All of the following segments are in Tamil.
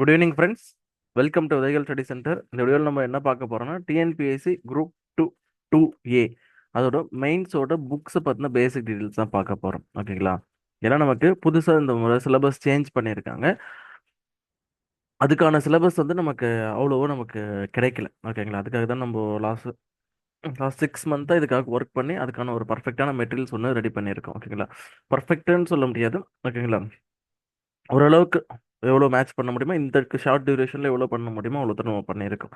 Good evening friends. Welcome to Udhayagal study centre. இந்த வீடியோவில் நம்ம என்ன பார்க்க போறோம்னா TNPSC group two two A அதோட மெயின்ஸோட புக்ஸை பற்றின பேசிக் டீட்டெயில்ஸ் தான் பார்க்க போகிறோம். ஓகேங்களா? ஏன்னா நமக்கு புதுசாக இந்த முறை சிலபஸ் சேஞ்ச் பண்ணியிருக்காங்க. அதுக்கான சிலபஸ் வந்து நமக்கு அவ்வளோவோ நமக்கு கிடைக்கல. ஓகேங்களா? அதுக்காக தான் நம்ம லாஸ்ட் 6 மந்த்தாக இதுக்காக ஒர்க் பண்ணி அதுக்கான ஒரு பர்ஃபெக்டான மெட்டீரியல்ஸ் ஒன்று ரெடி பண்ணியிருக்கோம். ஓகேங்களா? பர்ஃபெக்ட்னு சொல்ல முடியாது. ஓகேங்களா? ஓரளவுக்கு எவ்வளோ மேட்ச் பண்ண முடியுமோ இந்த ஷார்ட் டியூரேஷனில் எவ்வளோ பண்ண முடியுமோ அவ்வளோ தான் நம்ம பண்ணியிருக்கோம்.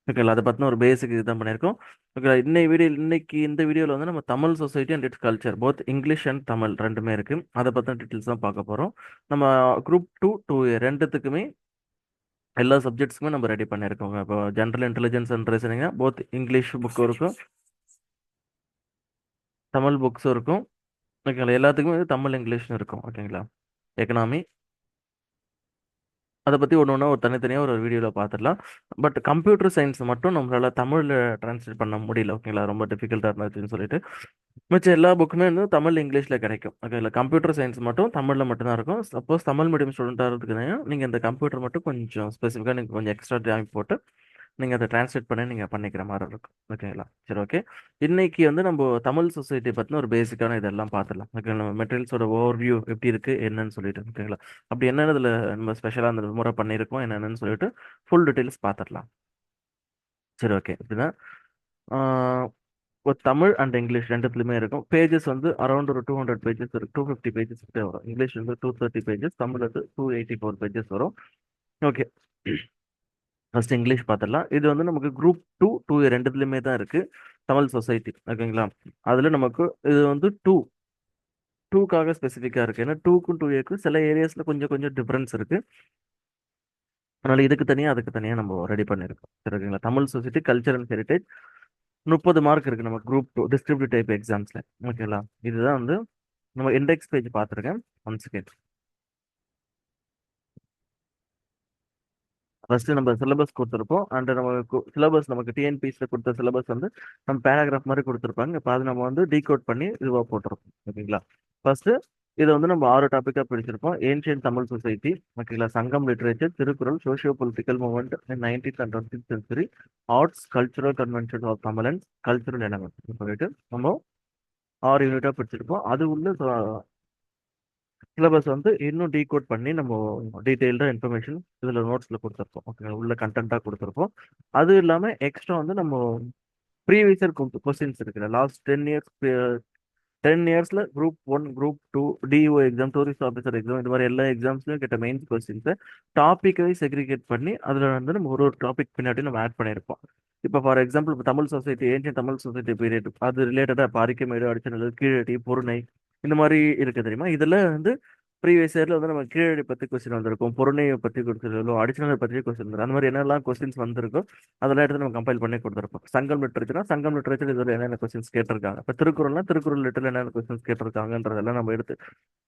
ஓகேங்களா? அதை பற்றின ஒரு பேசிக் இதுதான் பண்ணியிருக்கோம். ஓகே, இன்னைக்கு இந்த வீடியோவில் வந்து நம்ம Tamil society and it's culture both English and Tamil ரெண்டுமே இருக்குது. அதை பற்றின டீட்டெயில்ஸ் தான் பார்க்க போகிறோம். நம்ம குரூப் டூ ரெண்டுத்துக்குமே எல்லா சப்ஜெக்ட்ஸுக்குமே நம்ம ரெடி பண்ணியிருக்கோங்க. இப்போ ஜென்ரல் இன்டெலிஜென்ஸ் அண்ட் ரீசனிங்னா போத் இங்கிலீஷ் புக்கும் இருக்கும், தமிழ் புக்ஸும் இருக்கும். ஓகேங்களா? எல்லாத்துக்குமே வந்து தமிழ் இங்கிலீஷ்னு இருக்கும். ஓகேங்களா? எக்கனாமி அதை பற்றி ஒன்று ஒன்றா ஒரு தனித்தனியாக ஒரு வீடியோவில் பார்த்துடலாம். பட் கம்ப்யூட்டர் சயின்ஸ் மட்டும் நம்மளால் தமிழில் ட்ரான்ஸ்லேட் பண்ண முடியல. ஓகேங்களா? ரொம்ப டிஃபிகல்ட்டாக இருந்துச்சுன்னு சொல்லிட்டு மிச்சம் எல்லா புக்குமே வந்து தமிழ் இங்கிலீஷில் கிடைக்கும். ஓகேங்களா? கம்ப்யூட்டர் சயின்ஸ் மட்டும் தமிழில் மட்டும்தான் இருக்கும். சப்போஸ் தமிழ் மீடியம் ஸ்டூடெண்ட்டாக இருக்கிறதுனால நீங்கள் இந்த கம்ப்யூட்டர் மட்டும் கொஞ்சம் ஸ்பெசிஃபிக்காக நீங்கள் கொஞ்சம் எக்ஸ்ட்ரா டைம் போட்டு நீங்கள் அதை ட்ரான்ஸ்லேட் பண்ணி நீங்கள் பண்ணிக்கிற மாதிரி இருக்கும். ஓகேங்களா? சரி, ஓகே. இன்னைக்கு வந்து நம்ம தமிழ் சொசைட்டி பற்றின ஒரு பேசிக்கான இதெல்லாம் பார்த்துடலாம். ஓகேங்களா? மெட்டீரியல்ஸோட ஓவர்வியூ எப்படி இருக்குது என்னன்னு சொல்லிட்டு. ஓகேங்களா? அப்படி என்னென்ன இதில் நம்ம ஸ்பெஷலாக அந்த முறை பண்ணியிருக்கோம் என்னென்னு சொல்லிட்டு ஃபுல் டீட்டெயில்ஸ் பார்த்துடலாம். சரி, ஓகே. இப்படிதான் ஒரு தமிழ் அண்ட் இங்கிலீஷ் ரெண்டுத்துலையுமே இருக்கும். பேஜஸ் வந்து அரௌண்ட் ஒரு 200 பேஜஸ் இருக்கு, 250 பேஜஸ் கிட்டே வரும். இங்கிலீஷ் வந்து 230 பேஜஸ், தமிழ் வந்து 284 பேஜஸ் வரும். ஓகே, ஃபர்ஸ்ட் இங்கிலீஷ் பார்த்துடலாம். இது வந்து நமக்கு குரூப் டூ ரெண்டுத்துலையுமே தான் இருக்கு தமிழ் சொசைட்டி. ஓகேங்களா? அதில் நமக்கு இது வந்து டூக்காக ஸ்பெசிஃபிக்காக இருக்குது. ஏன்னா டூக்கும் டூ ஏக்கும் சில ஏரியாஸில் கொஞ்சம் கொஞ்சம் டிஃப்ரென்ஸ் இருக்குது. அதனால இதுக்கு தனியாக அதுக்கு தனியாக நம்ம ரெடி பண்ணியிருக்கோம். சரி, ஓகேங்களா? Tamil society culture and heritage 30 mark இருக்கு நம்ம குரூப் டூ டிஸ்கிரிப்டிவ் டைப் எக்ஸாம்ஸ்ல. ஓகேங்களா? இதுதான் வந்து நம்ம இண்டெக்ஸ் பேஜ் பார்த்துருக்கேன். One second. ஃபர்ஸ்ட் நம்ம சிலபஸ் கொடுத்துருப்போம். அண்ட் நம்ம சிலபஸ் நமக்கு டிஎன்பிஎஸ்ல கொடுத்த சிலபஸ் வந்து நம்ம பேராகிராஃப் மாதிரி கொடுத்துருப்பாங்க. இப்போ அதை நம்ம வந்து டீகோட் பண்ணி இதுவாக போட்டிருப்போம். ஓகேங்களா? ஃபர்ஸ்ட் இதை வந்து நம்ம 6 டாப்பிக்காக பிரிச்சிருப்போம். ஏன்ஷியன் தமிழ் சொசைட்டி, ஓகேங்களா, Sangam literature, Thirukkural, socio political movement in 19th and 20th century, arts cultural convention of Tamilans, cultural element சொல்லிட்டு நம்ம 6 யூனிட்டாக பிரிச்சிருப்போம். அது உள்ள சிலபஸ் வந்து இன்னும் டீகோட் பண்ணி நம்ம டீட்டெயில்டாக இன்ஃபர்மேஷன் இதில் நோட்ஸில் கொடுத்துருப்போம். ஓகே, உள்ள கண்டென்ட்டாக கொடுத்துருப்போம். அது இல்லாமல் எக்ஸ்ட்ரா வந்து நம்ம ப்ரீவியஸ் இயர் கொஸ்டின்ஸ் இருக்குல்ல, லாஸ்ட் 10 இயர்ஸில் group one, group two, TO exam, tourist officer exam, இந்த மாதிரி எல்லா எக்ஸாம்ஸ்லையும் கிட்ட மெயின்ஸ் கொஸ்டின்ஸை டாப்பிக்கை செக்ரிகேட் பண்ணி அதில் வந்து நம்ம ஒரு டாபிக் பின்னாடி நம்ம ஆட் பண்ணியிருப்போம். இப்போ ஃபார் எக்ஸாம்பிள் இப்போ Tamil society, ancient Tamil society period, அது ரிலேட்டடாக பாரிக்கமேடு, அடிச்சநல்லூர், கீழடி, பொருணை, இந்த மாதிரி இருக்கு தெரியுமா? இதில் வந்து ப்ரீவியஸ் இயர்ல வந்து நம்ம கீழடி பற்றி கொஸ்டின் வந்திருக்கும், பொருணையை பற்றி கொஸ்டின் வரும், அடிச்சனல் பற்றி கொஸ்டின் வரும். அந்த மாதிரி என்னெல்லாம் கொஸ்டின்ஸ் வந்திருக்கோ அதெல்லாம் எடுத்து நம்ம கம்பைல் பண்ணி கொடுத்துருப்போம். சங்கம் லிட்டரேச்சர்னா சங்கம் லிட்டரேச்சர் இதில் என்னென்ன கொஸ்டின்ஸ் கேட்டிருக்காங்க, இப்போ திருக்குறள்னா திருக்குறள் லிட்டரில் என்னென்ன கொஸ்டின்ஸ் கேட்டிருக்காங்கன்றதெல்லாம் நம்ம எடுத்து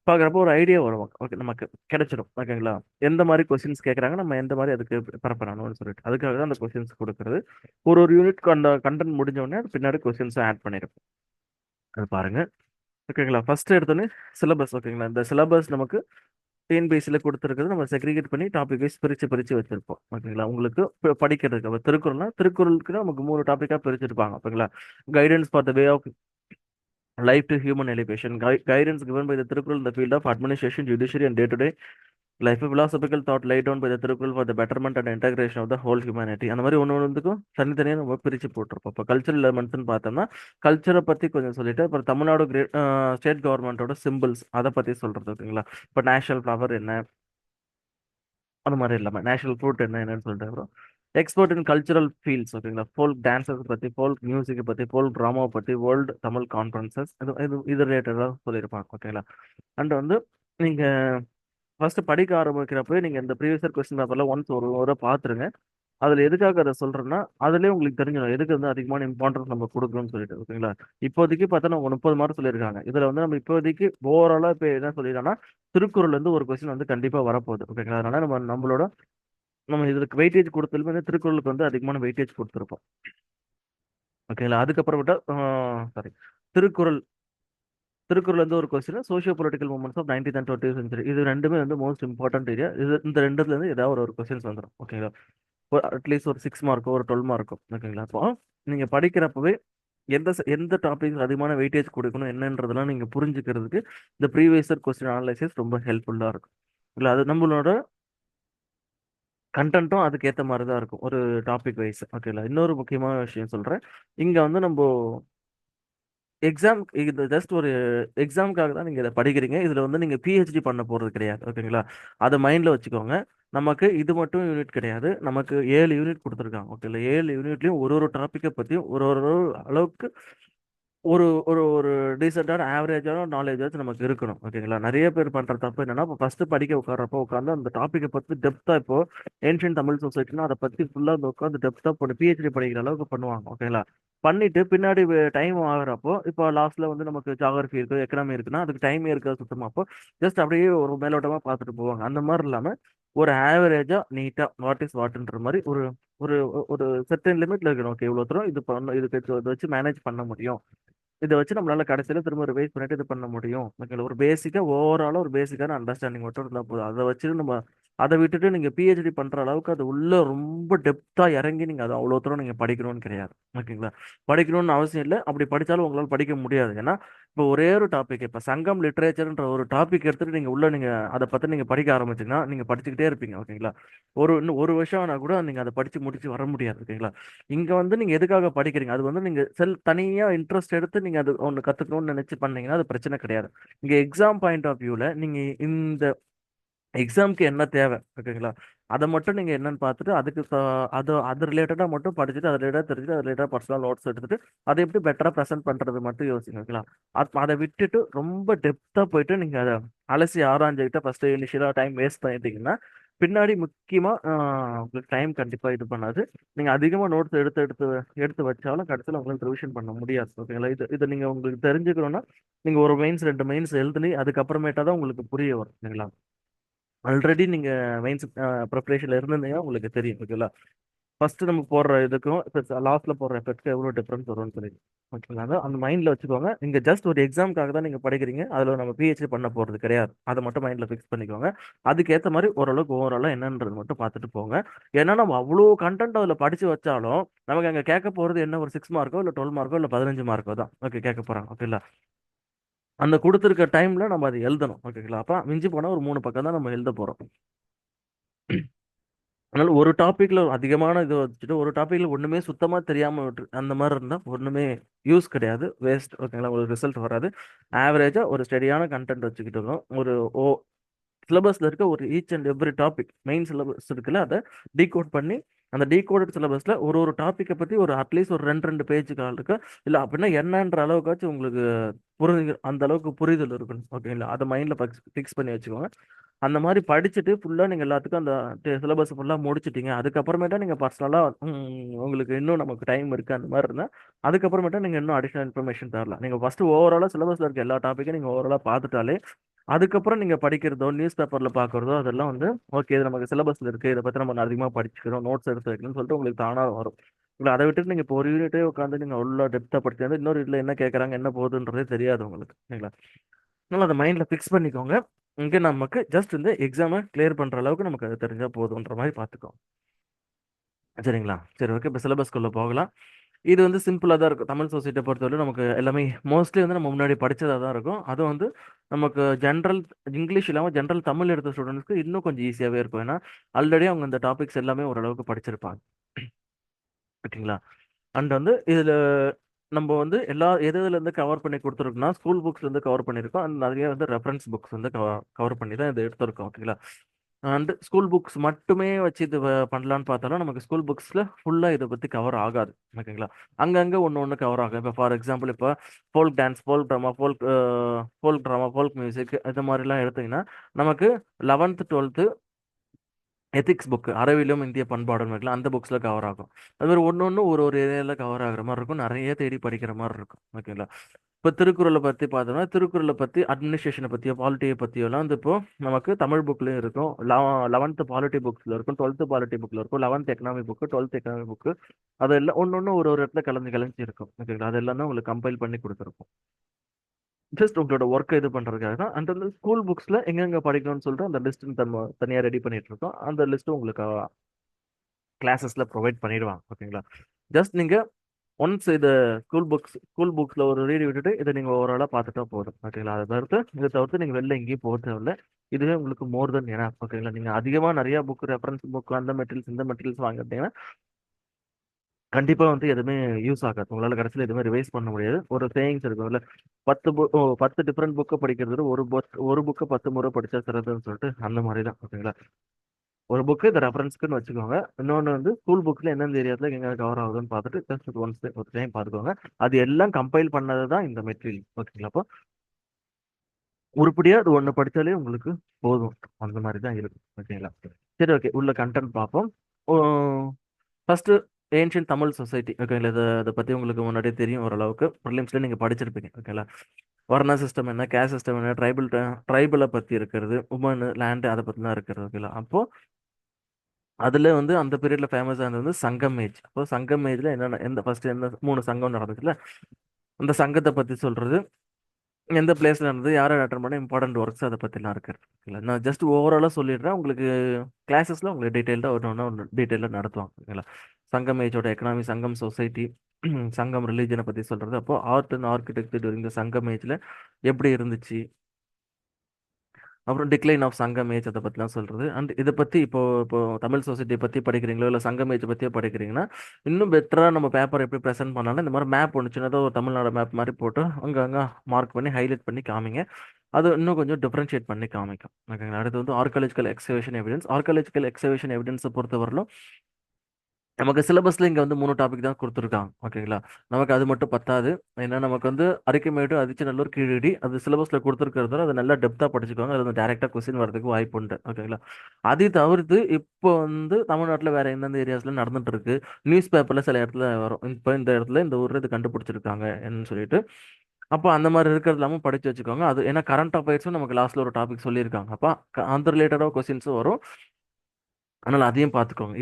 பார்க்குறப்போ ஒரு ஐடியா வரும். ஓகே, நமக்கு கிடைச்சிடும். ஓகேங்களா? எந்த மாதிரி கொஸ்டின்ஸ் கேட்குறாங்க, நம்ம எந்த மாதிரி அதுக்கு ப்ரிப்பேர் பண்ணணும்னு சொல்லிட்டு அதுக்காக தான் அந்த கொஸ்டின்ஸ் கொடுக்குறது. ஒரு ஒரு யூனிட் அந்த கண்டென்ட் முடிஞ்ச உடனே அது பின்னாடி கொஸ்டின்ஸை ஆட் பண்ணியிருப்போம். அது பாருங்க. ஓகேங்களா? ஃபர்ஸ்ட் எடுத்தோன்னே சிலபஸ். ஓகேங்களா? இந்த சிலபஸ் நமக்கு டிஎன்பிஎஸ்சியில் கொடுத்துருக்கிறது நம்ம செக்ரிகேட் பண்ணி டாபிக் வைஸ் பிரித்து வச்சிருப்போம். ஓகேங்களா? உங்களுக்கு படிக்கிறதுக்கு அப்போ திருக்குறளுக்கு நமக்கு 3 டாப்பிக்காக பிரிச்சிருப்பாங்க. ஓகேங்களா? Guidance for the way of life to human elevation, guidance given by the Thirukkural in the field of administration, judiciary and day-to-day life, philosophical thought laid down by the Thirukkural for the betterment and integration of the whole humanity. அந்த மாதிரி ஒன்று ஒன்றுக்கும் தனித்தனியாக நம்ம பிரித்து போட்டிருப்போம். இப்போ கல்ச்சரல் எலமெண்ட்ஸ்னு பார்த்தோம்னா கல்ச்சரை பற்றி கொஞ்சம் சொல்லிட்டு அப்புறம் தமிழ்நாடு ஸ்டேட் கவர்மெண்ட்டோட சிம்பிள்ஸ் அதை பற்றி சொல்கிறது. ஓகேங்களா? இப்போ நேஷனல் ஃப்ளவர் என்ன, அந்த மாதிரி இல்லாமல் நேஷனல் ஃப்ரூட் என்னன்னு சொல்லிட்டு அப்புறம் எக்ஸ்பர்ட் இன் கல்ச்சுரல் ஃபீல்ட்ஸ். ஓகேங்களா? ஃபோல்க் டான்ஸஸ் பற்றி, ஃபோல்க் மியூசிக்கை பற்றி, ஃபோல்க் ட்ராமாவை பற்றி, வேர்ல்டு தமிழ் கான்ஃபரன்சஸ், இது ரிலேட்டடாக சொல்லியிருப்பாங்க. ஓகேங்களா? அண்ட் வந்து நீங்கள் ஃபர்ஸ்ட் படிக்க ஆரம்பிக்கிறப்ப நீங்கள் இந்த ப்ரீவியஸ் இயர் கொஸ்டின் பேப்பர்லாம் ஒன்ஸ் ஒரு முறை பார்த்துருங்க. அதில் எதுக்காக அதை சொல்கிறேன்னா அதுலேயே உங்களுக்கு தெரிஞ்சிடும் எதுக்கு வந்து அதிகமான இம்பார்ட்டன்ஸ் நம்ம கொடுக்கணும்னு சொல்லிட்டு. ஓகேங்களா? இப்போதைக்கு பார்த்தா நம்ம 30 மார்க் சொல்லியிருக்காங்க. இதில் வந்து நம்ம இப்போதைக்கு ஓவராலாக இப்போ என்ன சொல்லிடுறோம்னா திருக்குறள் வந்து ஒரு கொஸ்டின் வந்து கண்டிப்பாக வரப்போகுது. ஓகேங்களா? அதனால நம்ம இதுக்கு வெயிட்டேஜ் கொடுத்ததுமே வந்து திருக்குறளுக்கு வந்து அதிகமான வெயிட்டேஜ் கொடுத்துருப்போம். ஓகேங்களா? அதுக்கப்புறம் விட்டா சாரி, திருக்குறள் திருக்குறள் வந்து ஒரு question, socio political movements of 19th and 20th century. இது ரெண்டுமே வந்து மோஸ்ட் இம்பார்ட்டன்ட் ஏரியா. இது இந்த ரெண்டுல இருந்து ஏதாவது ஒரு கொஸ்டின்ஸ் வந்துடும். ஓகேங்களா? அட்லீஸ்ட் ஒரு 6 மார்க்கோ ஒரு 12 மார்க்கோ. ஓகேங்களா? அப்போ நீங்க படிக்கிறப்பவே எந்த டாபிக் அதிகமான வெயிட்டேஜ் கொடுக்கணும் என்னன்றதெல்லாம் நீங்க புரிஞ்சுக்கிறதுக்கு இந்த ப்ரீவியஸ் கொஸ்டின் அனலைசிஸ் ரொம்ப ஹெல்ப்ஃபுல்லா இருக்கும். இல்ல அது நம்மளோட கண்டென்ட்டும் அதுக்கு ஏத்த மாதிரி தான் இருக்கும் ஒரு டாபிக் வைஸ். ஓகேங்களா? இன்னொரு முக்கியமான விஷயம் சொல்றேன். இங்க வந்து நம்ம எக்ஸாம், இது ஜஸ்ட் ஒரு எக்ஸாமுக்காக தான் நீங்க இதை படிக்கிறீங்க. இதுல வந்து நீங்க பிஹெச்டி பண்ண போறது கிடையாது. ஓகேங்களா? அதை மைண்ட்ல வச்சுக்கோங்க. நமக்கு இது மட்டும் யூனிட் கிடையாது. நமக்கு 7 யூனிட் கொடுத்துருக்காங்க. ஓகேங்களா? 7 யூனிட்லயும் ஒரு ஒரு டாப்பிக்கை பத்தியும் ஒரு ஒரு அளவுக்கு ஒரு ஒரு ஒரு டீசெண்டான ஆவரேஜான நாலேஜாச்சும் நமக்கு இருக்கணும். ஓகேங்களா? நிறைய பேர் பண்ற தப்பு என்னன்னா, இப்போ ஃபர்ஸ்ட் படிக்க உட்கார்றப்போ உட்காந்து அந்த டாப்பிக்கை பத்தி டெப்தா, இப்போ ஏன்ஷியன் தமிழ் சொசைட்டினா அதை பத்தி ஃபுல்லா உட்காந்து டெப்தா பிஹெச்டி படிக்கிற அளவுக்கு பண்ணுவாங்க. ஓகேங்களா? பண்ணிட்டு பின்னாடி டைம் ஆகுறப்போ, இப்போ லாஸ்ட்ல வந்து நமக்கு ஜாகிரபி இருக்கு, எக்கனாமி இருக்குன்னா அதுக்கு டைமே இருக்காது சுத்தமா. அப்போ ஜஸ்ட் அப்படியே ஒரு மேலோட்டமா பார்த்துட்டு போவாங்க. அந்த மாதிரி இல்லாம ஒரு ஆவரேஜா நீட்டா வாட் இஸ் வாட்ன்ற மாதிரி ஒரு ஒரு ஒரு செர்டன் லிமிட்ல இருக்கணும். ஓகே, இவ்வளோ தூரம் இது பண்ண, இதுக்கு இதை வச்சு மேனேஜ் பண்ண முடியும், இதை வச்சு நம்மளால கடைசியில திரும்ப ரிவைஸ் பண்ணிட்டு இது பண்ண முடியும். ஓகேங்களா? ஒரு பேசிக்கா ஓவராலா ஒரு பேசிக்கான அண்டர்ஸ்டாண்டிங் மட்டும் இருந்தா போதும். அதை வச்சு நம்ம அதை விட்டுட்டு நீங்க பிஹெச்டி பண்ற அளவுக்கு அது உள்ள ரொம்ப டெப்தா இறங்கி நீங்க அதை அவ்வளோ தூரம் நீங்க படிக்கணும்னு கிடையாது. ஓகேங்களா? படிக்கணும்னு அவசியம் இல்லை. அப்படி படிச்சாலும் உங்களால படிக்க முடியாது. ஏன்னா இப்போ ஒரே ஒரு டாபிக், இப்போ சங்கம் லிட்ரேச்சர்ன்ற ஒரு டாபிக் எடுத்துட்டு நீங்க உள்ள நீங்க அதை பத்தி நீங்க படிக்க ஆரம்பிச்சீங்கன்னா நீங்க படிச்சுக்கிட்டே இருப்பீங்க. ஓகேங்களா? இன்னும் ஒரு வருஷம் ஆனா கூட நீங்க அதை படிச்சு முடிச்சு வர முடியாது. ஓகேங்களா? இங்க வந்து நீங்க எதுக்காக படிக்கிறீங்க, அது வந்து நீங்க தனியா இன்ட்ரெஸ்ட் எடுத்து நீங்க அது ஒன்று கத்துக்கணும்னு நினைச்சு பண்ணீங்கன்னா அது பிரச்சனை கிடையாது. இங்க எக்ஸாம் பாயிண்ட் ஆஃப் வியூல நீங்க இந்த எக்ஸாம்க்கு என்ன தேவை, ஓகேங்களா, அதை மட்டும் நீங்க என்னன்னு பார்த்துட்டு அதுக்கு அது ரிலேட்டடா மட்டும் படிச்சுட்டு அது ரிலேட்டடா தெரிஞ்சுட்டு அது ரிலேட்டடா பர்சனல் நோட்ஸ் எடுத்துட்டு அதை எப்படி பெட்டரா ப்ரெசென்ட் பண்றது மட்டும் யோசிங்க. ஓகேங்களா? அதை விட்டுட்டு ரொம்ப டெப்தா போயிட்டு நீங்க அதை அலசி ஆராய்ஞ்சுக்கிட்ட ஃபர்ஸ்ட் இனிஷியலா டைம் வேஸ்ட் பண்ணிட்டீங்கன்னா பின்னாடி முக்கியமா உங்களுக்கு டைம் கண்டிப்பா இது பண்ணாது. நீங்க அதிகமா நோட்ஸ் எடுத்து எடுத்து எடுத்து வச்சாலும் கடைசியில் உங்களுக்கு ரிவிஷன் பண்ண முடியாது. ஓகேங்களா? இது நீங்க உங்களுக்கு தெரிஞ்சுக்கணும்னா நீங்க ஒரு மெயின்ஸ் 2 மெயின்ஸ் எழுதுனி அதுக்கப்புறமேட்டா தான் உங்களுக்கு புரிய வரும். ஓகேங்களா? ஆல்ரெடி நீங்க மெயின்ஸ் ப்ரிப்பரேஷன்ல இருந்திருந்தீங்கன்னா உங்களுக்கு தெரியும். ஓகேங்களா? ஃபர்ஸ்ட் நம்ம போடுற இதுக்கும் இப்போ லாஸ்ட்ல போடுற எஃபெக்ட் எவ்வளோ டிஃபரன்ஸ் வரும்னு சொல்லி. ஓகேங்களா? அந்த மைண்ட்ல வச்சுக்கோங்க. நீங்க ஜஸ்ட் ஒரு எக்ஸாமுக்காக தான் நீங்க படிக்கிறீங்க. அதுல நம்ம பிஹெச்டி பண்ண போறது கிடையாது. அதை மட்டும் மைண்ட்ல ஃபிக்ஸ் பண்ணிக்கோங்க. அதுக்கேற்ற மாதிரி ஓரளவுக்கு ஓவராலா என்னன்றது மட்டும் பார்த்துட்டு போங்க. ஏன்னா நம்ம அவ்வளோ கண்டென்ட் அதில் படிச்சு வச்சாலும் நமக்கு அங்கே கேட்க போறது என்ன, ஒரு 6 மார்க்கோ இல்லை 12 மார்க்கோ இல்லை 15 மார்க்கோ தான். ஓகே, கேட்க போறாங்க. ஓகேங்களா? அந்த கொடுத்துருக்க டைம்ல நம்ம அதை எழுதணும். ஓகேங்களா? அப்ப மிஞ்சி போனா ஒரு 3 பக்கம் தான் நம்ம எழுத போறோம். அதனால ஒரு டாபிக்ல அதிகமான இது வச்சுட்டு ஒரு டாபிக்ல ஒண்ணுமே சுத்தமா தெரியாம அந்த மாதிரி இருந்தா ஒண்ணுமே யூஸ் கிடையாது, வேஸ்ட். ஓகேங்களா? ஒரு ரிசல்ட் வராது. ஆவரேஜா ஒரு ஸ்டெடியான கண்டென்ட் வச்சுக்கிட்டு இருக்கோம். ஒரு சிலபஸ்ல இருக்க ஒரு each and every topic main syllabus இருக்குல்ல, அதை டீகோட் பண்ணி அந்த டீகோடட் சிலபஸ்ல ஒரு ஒரு டாப்பிக்கை பத்தி ஒரு அட்லீஸ்ட் ஒரு 2 2 பேஜுக்கு இருக்கு. இல்ல அப்படின்னா என்னன்ற அளவுக்காச்சும் உங்களுக்கு அந்த அளவுக்கு புரிதல் இருக்கணும். ஓகேங்களா? அதை மைண்ட்ல ஃபிக்ஸ் பண்ணி வச்சுக்கோங்க. அந்த மாதிரி படிச்சுட்டு ஃபுல்லா நீங்க எல்லாத்துக்கும் அந்த சிலபஸ் ஃபுல்லா முடிச்சிட்டீங்க. அதுக்கப்புறமேட்டா நீங்க பர்சனலா உங்களுக்கு இன்னும் நமக்கு டைம் இருக்கு அந்த மாதிரி இருந்தா அதுக்கப்புறமேட்டா நீங்க இன்னும் அடிஷனல் இன்ஃபர்மேஷன் தரலாம். நீங்க ஃபர்ஸ்ட் ஓவராலா சிலபஸ்ல இருக்க எல்லா டாப்பிக்கும் நீங்க ஓவராலா பார்த்துட்டாலே அதுக்கப்புறம் நீங்க படிக்கிறதோ நியூஸ் பேப்பர்ல பாக்குறதோ அதெல்லாம் வந்து ஓகே, இது நமக்கு சிலபஸ்ல இருக்கு, இதை பத்தி நம்ம அதிகமா படிச்சுக்கிறோம், நோட்ஸ் எடுத்து வைக்கணும்னு சொல்லிட்டு உங்களுக்கு தானா வரும். இல்லை அதை விட்டுட்டு நீங்க இப்போ ஒரு யூனிட்டே உட்காந்து நீங்க அவ்வளோ டெப்தா படிச்சு இன்னொரு இதுல என்ன கேட்கறாங்க என்ன போகுதுன்றதே தெரியாது உங்களுக்கு. சரிங்களா? அதனால அதை மைண்ட்ல ஃபிக்ஸ் பண்ணிக்கோங்க. இங்க நமக்கு ஜஸ்ட் இந்த எக்ஸாமை கிளியர் பண்ற அளவுக்கு நமக்கு அது தெரிஞ்சா போதுன்ற மாதிரி பார்த்துக்கோங்க. சரிங்களா? சரி, ஓகே. இப்போ சிலபஸ்க்குள்ள போகலாம். இது வந்து சிம்பிளாக தான் இருக்கும். தமிழ் சொசைட்டியை பொறுத்தவரை நமக்கு எல்லாமே மோஸ்ட்லி வந்து நம்ம முன்னாடி படிச்சதாக தான் இருக்கும். அதுவும் வந்து நமக்கு ஜென்ரல் இங்கிலீஷ் இல்லாமல் ஜென்ரல் தமிழ் எடுத்த ஸ்டூடெண்ட்ஸ்க்கு இன்னும் கொஞ்சம் ஈஸியாகவே இருக்கும். ஏன்னா ஆல்ரெடி அவங்க இந்த டாபிக்ஸ் எல்லாமே ஓரளவுக்கு படிச்சிருப்பாங்க. ஓகேங்களா? அண்ட் வந்து இதில் நம்ம வந்து எதுல இருந்து கவர் பண்ணி கொடுத்துருக்கோம்னா ஸ்கூல் புக்ஸ் வந்து கவர் பண்ணியிருக்கோம். அண்ட் நிறைய வந்து ரெஃபரன்ஸ் புக்ஸ் வந்து கவர் பண்ணி தான் இதை எடுத்திருக்கோம். ஓகேங்களா? அண்ட் ஸ்கூல் புக்ஸ் மட்டுமே வச்சு இது பண்ணலான்னு பார்த்தாலும் நமக்கு ஸ்கூல் புக்ஸில் ஃபுல்லாக இதை பற்றி கவர் ஆகாது. ஓகேங்களா? அங்கங்கே ஒன்று ஒன்று கவர் ஆகும். இப்போ ஃபார் எக்ஸாம்பிள் இப்போ folk dance, folk drama, folk music இது மாதிரிலாம் எடுத்தீங்கன்னா நமக்கு 11th 12th எத்திக்ஸ் புக், அறிவியலும் இந்திய பண்பாடுன்னு இருக்கலாம், அந்த புக்ஸில் கவர் ஆகும். அது மாதிரி ஒன்று ஒன்று ஒரு ஒரு ஏரியாவில் கவர் ஆகுற மாதிரி இருக்கும். நிறைய தேடி படிக்கிற மாதிரி இருக்கும். ஓகேங்களா? இப்போ திருக்குறளை பற்றி பார்த்தோம்னா திருக்குறளை பற்றி அட்மினிஸ்ட்ரேஷனை பற்றியோ பாலிட்டியை பற்றியோலாம் வந்து இப்போ நமக்கு தமிழ் புக்லையும் இருக்கும். 11th பாலிட்டி புக்ஸில் இருக்கும், 12th பாலிட்டி புக்கில் இருக்கும், 11th economy book, 12th economy book, அதெல்லாம் ஒன்று ஒன்று ஒரு ஒரு இடத்துல கலந்து கலந்து இருக்கும். ஓகேங்களா? அதெல்லாம் தான் உங்களுக்கு கம்பைல் பண்ணி கொடுத்துருக்கும். ஜஸ்ட் உங்களோட ஒர்க்கை இது பண்றதுக்காக தான். அண்ட் வந்து ஸ்கூல் புக்ஸ்ல எங்கெங்க படிக்கணும்னு சொல்லிட்டு அந்த லிஸ்ட் தனியாக ரெடி பண்ணிட்டு இருக்கோம். அந்த லிஸ்ட் உங்களுக்கு கிளாஸஸ்ல ப்ரொவைட் பண்ணிடுவாங்க. ஓகேங்களா? ஜஸ்ட் நீங்க ஒன்ஸ் இது ஸ்கூல் புக்ஸ்ல ஒரு ரீட் விட்டுட்டு இதை நீங்க ஓவராலா பார்த்துட்டா போதும். ஓகேங்களா? இதை தவிர்த்து நீங்க வெளில எங்கேயும் போக தேவையில்ல. இதுவே உங்களுக்கு மோர் தென் ஏன்னா ஓகேங்களா? நீங்க அதிகமா நிறைய புக் ரெஃபரன்ஸ் புக் அந்த மெட்டீரியல்ஸ் இந்த மெட்டீரியல்ஸ் வாங்கிட்டீங்கன்னா கண்டிப்பா வந்து எதுவுமே யூஸ் ஆகாது. உங்களால கடைசியில் எதுவுமே ரிவைஸ் பண்ண முடியாது. ஒரு சேயிங்ஸ் இருக்கும்ல, 10 டிஃப்ரெண்ட் புக்கை படிக்கிறது ஒரு புக்கை 10 முறை படிச்சா சிறதுன்னு சொல்லிட்டு அந்த மாதிரி தான். ஓகேங்களா? ஒரு புக்கு இந்த ரெஃபரன்ஸ்க்குன்னு வச்சுக்கோங்க. இன்னொன்று வந்து ஸ்கூல் புக்ல எந்தெந்த ஏரியாவில் எங்க கவர் ஆகுதுன்னு பார்த்துட்டு ஜஸ்ட் ஒன்ஸ் ஒரு டைம் பார்த்துக்கோங்க. அது எல்லாம் கம்பைல் பண்ணது தான் இந்த மெட்டீரியல். ஓகேங்களா? அப்போ உருப்படியா அது ஒன்று படித்தாலே உங்களுக்கு போதும். அந்த மாதிரி தான் இருக்கும். ஓகேங்களா? சரி, ஓகே, உள்ள கண்டென்ட் பார்ப்போம். First ancient Tamil society. ஓகேங்களா? இதை பற்றி உங்களுக்கு முன்னாடியே தெரியும் ஓரளவுக்கு. ப்ரிலிம்ஸ்ல நீங்கள் படிச்சிருப்பீங்க. ஓகேங்களா? வர்ண சிஸ்டம் என்ன, கேஸ் சிஸ்டம் என்ன, ட்ரைபிளை பற்றி இருக்கிறது, உமன் லேண்ட் அதை பற்றிலாம் இருக்கிறது. ஓகேங்களா? அப்போ அதில் வந்து அந்த பீரியட்ல ஃபேமஸ் ஆனது வந்து சங்கம் ஏஜ். அப்போ சங்கம் ஏஜ்ல என்னென்ன ஃபர்ஸ்ட் எந்த 3 சங்கம் நடந்துச்சுல, அந்த சங்கத்தை பற்றி சொல்றது, எந்த பிளேஸ்ல நடந்தது, யாரை அட்டன் பண்ண, இம்பார்ட்டன்ட் ஒர்க்ஸ் அதை பற்றிலாம் இருக்கு. ஓகேங்களா? நான் ஜஸ்ட் ஓவராலாக சொல்லிடுறேன். உங்களுக்கு கிளாஸஸ்ல உங்களுக்கு டீட்டெயில்டாக ஒன்று டீட்டெயிலாக நடத்துவாங்க. ஓகேங்களா? சங்கம் ஏஜோட எக்கனாமி, சங்கம் சொசைட்டி, சங்கம் ரிலீஜனை பற்றி சொல்றது, அப்போ art and architecture during the சங்கம் ஏஜ்ல எப்படி இருந்துச்சு, அப்புறம் டிக்ளைன் ஆஃப் சங்கம் ஏஜ் அதை பற்றிலாம் சொல்றது. அண்ட் இதை பற்றி இப்போ தமிழ் சொசைட்டியை பற்றி படிக்கிறீங்களோ இல்லை சங்கம் ஏஜ் பற்றியோ படிக்கிறீங்கன்னா இன்னும் பெட்டராக நம்ம பேப்பர் எப்படி ப்ரெசென்ட் பண்ணாலும் இந்த மாதிரி மேப் ஒன்று சின்னதாக ஒரு தமிழ்நாடு மேப் மாதிரி போட்டு அங்கங்கே மார்க் பண்ணி ஹைலைட் பண்ணி காமிங்க. அது இன்னும் கொஞ்சம் டிஃப்ரென்ஷியேட் பண்ணி காமிக்கும். ஓகேங்களா? அடுத்து வந்து archaeological excavation evidence. Archaeological excavation எவிடன்ஸை பொறுத்தவரையிலும் நமக்கு சிலபஸ்ல இங்க வந்து 3 டாபிக் தான் கொடுத்துருக்காங்க. ஓகேங்களா? நமக்கு அது மட்டும் பத்தாது. ஏன்னா நமக்கு வந்து அரிக்கமேடு, அதிச்சநல்லூர், கீழடி அது சிலபஸ்ல கொடுத்துருக்கிறதால அதை நல்லா டெப்தா படிச்சுக்கோங்க. அது வந்து டைரக்டா கொஸ்டின் வரதுக்கு வாய்ப்பு உண்டு. ஓகேங்களா? அதை தவிர்த்து இப்போ வந்து தமிழ்நாட்டில் வேற எந்தெந்த ஏரியாஸ்ல நடந்துட்டு இருக்கு, நியூஸ் பேப்பர்ல சில இடத்துல வரும், இப்போ இந்த இடத்துல இந்த ஊர்ல இது கண்டுபிடிச்சிருக்காங்க என்னன்னு சொல்லிட்டு. அப்போ அந்த மாதிரி இருக்கிறது இல்லாமல் படிச்சு வச்சுக்கோங்க. அது ஏன்னா கரண்ட் அஃபேர்ஸும் நமக்கு லாஸ்ட்ல ஒரு டாபிக் சொல்லியிருக்காங்க. அப்போ அந்த ரிலேட்டடாக கொஸ்டின்ஸும் வரும். அதனால அதையும் பார்த்துக்கோங்க.